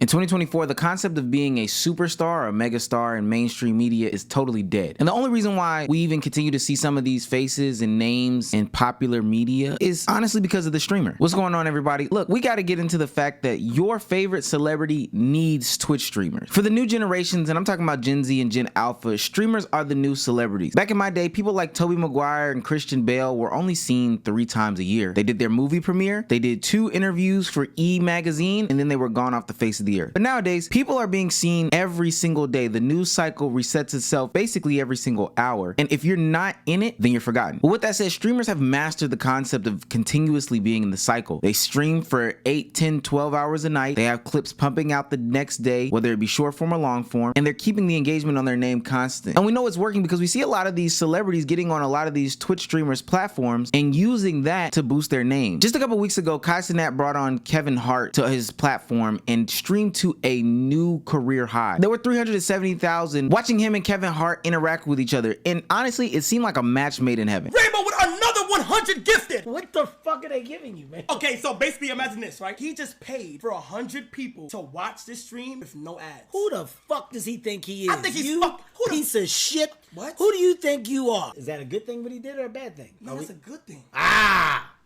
In 2024, the concept of being a superstar or a megastar in mainstream media is totally dead. And the only reason why we even continue to see some of these faces and names in popular media is honestly because of the streamer. What's going on, everybody? Look, we got to get into the fact that your favorite celebrity needs Twitch streamers. For the new generations, and I'm talking about Gen Z and Gen Alpha, streamers are the new celebrities. Back in my day, people like Tobey Maguire and Christian Bale were only seen 3 times a year. They did their movie premiere, they did 2 interviews for E! Magazine, and then they were gone off the face of the earth. But nowadays, people are being seen every single day. The news cycle resets itself basically every single hour. And if you're not in it, then you're forgotten. But with that said, streamers have mastered the concept of continuously being in the cycle. They stream for 8, 10, 12 hours a night. They have clips pumping out the next day, whether it be short form or long form, and they're keeping the engagement on their name constant. And we know it's working because we see a lot of these celebrities getting on a lot of these Twitch streamers platforms and using that to boost their name. Just a couple weeks ago, Cenat brought on Kevin Hart to his platform and streamed to a new career high. There were 370,000 watching him and Kevin Hart interact with each other, and honestly, it seemed like a match made in heaven. Rainbow with another 100 gifted! What the fuck are they giving you, man? Okay, so basically imagine this, right? He just paid for 100 people to watch this stream with no ads. Who the fuck does he think he is? I think he's you piece of shit. What? Who do you think you are? Is that a good thing what he did or a bad thing? No, it's a good thing.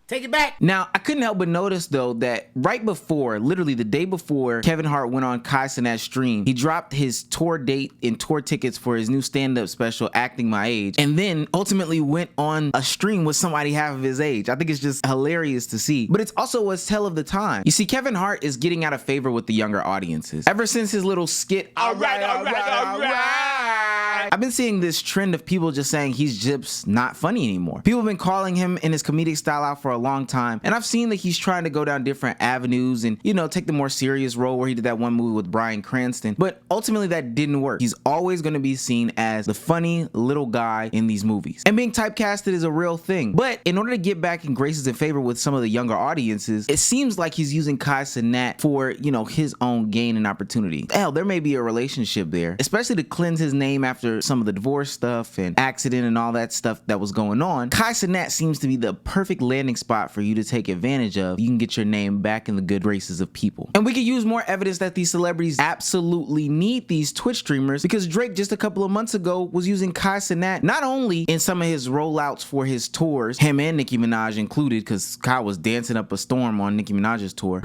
Take it back. Now, I couldn't help but notice though that right before, literally the day before Kevin Hart went on Cenat's stream, he dropped his tour date and tour tickets for his new stand-up special, Acting My Age, and then ultimately went on a stream with somebody half of his age. I think it's just hilarious to see, but it's also a tell of the time. You see, Kevin Hart is getting out of favor with the younger audiences. Ever since his little skit, all right. I've been seeing this trend of people just saying he's just not funny anymore. People have been calling him and his comedic style out for a long time, and I've seen that he's trying to go down different avenues and, you know, take the more serious role where he did that one movie with Bryan Cranston, but ultimately that didn't work. He's always going to be seen as the funny little guy in these movies, and being typecasted is a real thing. But in order to get back in graces and favor with some of the younger audiences, it seems like he's using Cenat for, you know, his own gain and opportunity. Hell, there may be a relationship there, especially to cleanse his name after some of the divorce stuff and accident and all that stuff that was going on. Cenat seems to be the perfect landing spot for you to take advantage of. You can get your name back in the good graces of people. And we could use more evidence that these celebrities absolutely need these Twitch streamers, because Drake just a couple of months ago was using Cenat not only in some of his rollouts for his tours, him and Nicki Minaj included, because Kai was dancing up a storm on Nicki Minaj's tour.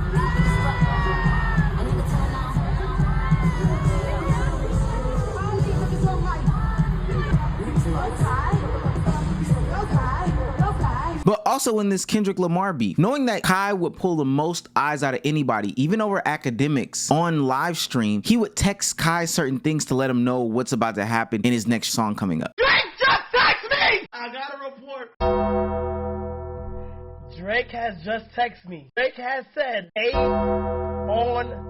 But also in this Kendrick Lamar beef, knowing that Kai would pull the most eyes out of anybody, even over academics on live stream, he would text Kai certain things to let him know what's about to happen in his next song coming up. Drake just text me! I got a report. Drake has just texted me. Drake has said 8 on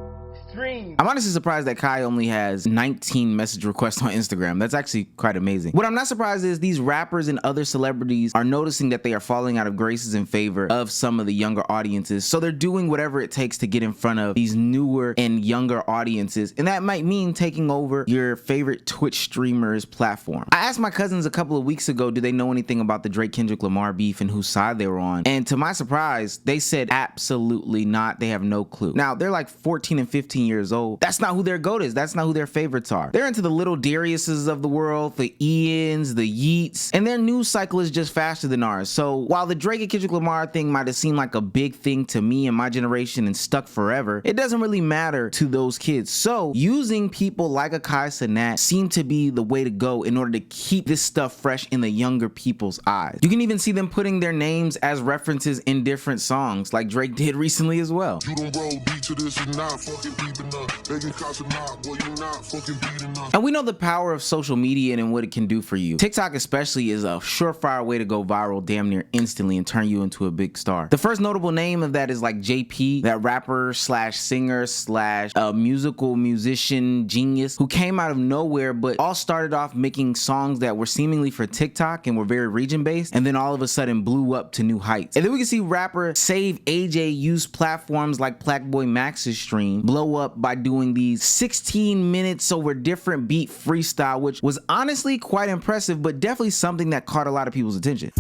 stream. I'm honestly surprised that Kai only has 19 message requests on Instagram. That's actually quite amazing. What I'm not surprised is these rappers and other celebrities are noticing that they are falling out of graces in favor of some of the younger audiences. So they're doing whatever it takes to get in front of these newer and younger audiences. And that might mean taking over your favorite Twitch streamers platform. I asked my cousins a couple of weeks ago, do they know anything about the Drake Kendrick Lamar beef and whose side they were on? And to my surprise, they said absolutely not. They have no clue. Now, they're like 14 and 15 years old. That's not who their GOAT is. That's not who their favorites are. They're into the little Dariuses of the world, the Ians, the Yeats, and their news cycle is just faster than ours. So while the Drake and Kendrick Lamar thing might have seemed like a big thing to me and my generation and stuck forever, it doesn't really matter to those kids. So using people like a Cenat seem to be the way to go in order to keep this stuff fresh in the younger people's eyes. You can even see them putting their names as references in different songs, like Drake did recently as well. You don't roll deep to this and not fucking beeping up. Begging cops and not, well, you not fucking beating up. And we know the power of social media and what it can do for you. TikTok especially is a surefire way to go viral damn near instantly and turn you into a big star. The first notable name of that is like JP, that rapper slash singer slash musical musician genius who came out of nowhere, but all started off making songs that were seemingly for TikTok and were very region based, and then all of a sudden blew up to new heights. And then we can see rapper Save AJ use platforms like Plackboy Max's stream blow up by doing these 16 minutes over different beat freestyle, which was honestly quite impressive, but definitely something that caught a lot of people's attention.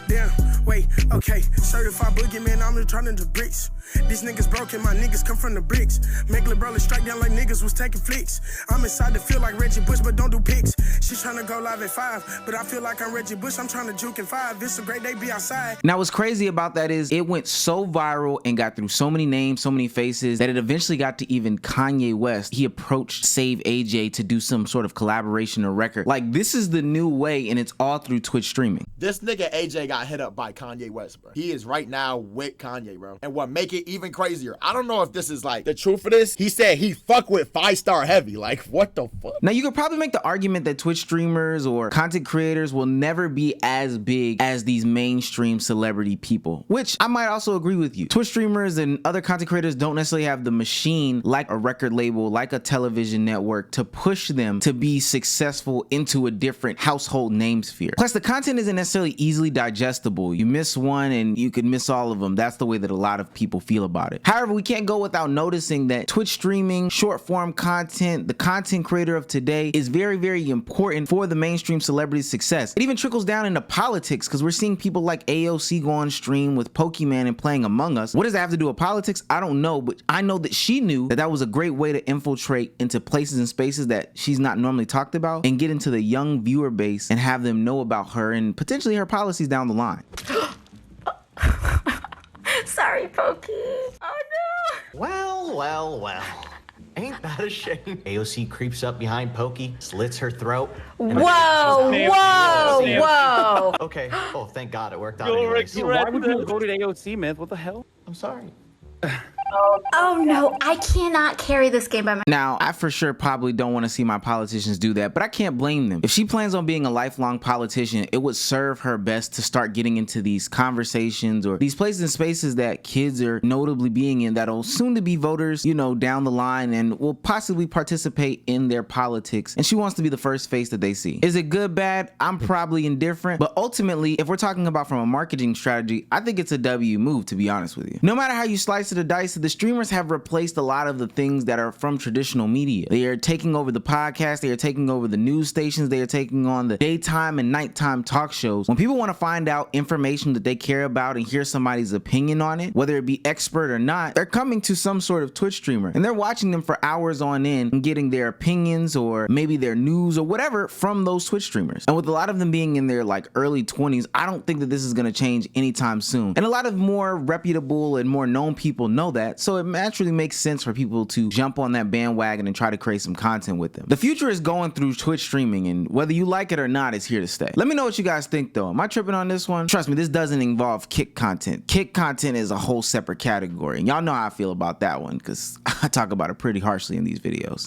Damn, Wait, okay, certified boogeyman, I'm returning to bricks. These niggas broken, my niggas come from the bricks. Make lil' brother strike down like niggas was taking flicks. I'm inside the field like Reggie Bush, but don't do picks. She tryna go live at 5, but I feel like I'm Reggie Bush, I'm tryna juke in 5. It's a great day, be outside. Now what's crazy about that is it went so viral and got through so many names, so many faces, that it eventually got to even Kanye West. He approached Save AJ to do some sort of collaboration or record. Like, this is the new way, and it's all through Twitch streaming. This nigga AJ got hit up by Kanye West, bro. He is right now with Kanye, bro. And what make it even crazier, I don't know if this is like the truth of this. He said he fuck with 5-star heavy. Like, what the fuck? Now you could probably make the argument that Twitch streamers or content creators will never be as big as these mainstream celebrity people, which I might also agree with you. Twitch streamers and other content creators don't necessarily have the machine like a record label, like a television network, to push them to be successful into a different household name sphere. Plus, the content isn't necessarily easily digestible. You miss one and you could miss all of them. That's the way that a lot of people feel about it. However, we can't go without noticing that Twitch streaming, short form content, the content creator of today is very, very important for the mainstream celebrity success. It even trickles down into politics, because we're seeing people like AOC go on stream with Pokemon and playing Among Us. What does that have to do with politics? I don't know, but I know that she knew that that was a great way to infiltrate into places and spaces that she's not normally talked about and get into the young viewer base and have them know about her and potentially her policies down the line. Sorry, Pokey. Oh no. Well. Ain't that a shame? AOC creeps up behind Pokey, slits her throat. Whoa. Okay. Oh, thank God it worked out anyways. Why would you go to AOC, man? What the hell? I'm sorry. Oh no, I cannot carry this game by myself. Now, I for sure probably don't want to see my politicians do that, but I can't blame them. If she plans on being a lifelong politician, it would serve her best to start getting into these conversations or these places and spaces that kids are notably being in that'll soon to be voters, you know, down the line and will possibly participate in their politics. And she wants to be the first face that they see. Is it good, bad? I'm probably indifferent, but ultimately, if we're talking about from a marketing strategy, I think it's a W move, to be honest with you. No matter how you slice it or dice it, the streamers have replaced a lot of the things that are from traditional media. They are taking over the podcast, they are taking over the news stations, they are taking on the daytime and nighttime talk shows. When people want to find out information that they care about and hear somebody's opinion on it, whether it be expert or not, they're coming to some sort of Twitch streamer and they're watching them for hours on end and getting their opinions or maybe their news or whatever from those Twitch streamers. And with a lot of them being in their like early 20s, I don't think that this is going to change anytime soon. And a lot of more reputable and more known people know that, so it naturally makes sense for people to jump on that bandwagon and try to create some content with them. The future is going through Twitch streaming, and whether you like it or not, it's here to stay. Let me know what you guys think though. Am I tripping on this one? Trust me, this doesn't involve kick content. Kick content is a whole separate category, and y'all know how I feel about that one because I talk about it pretty harshly in these videos.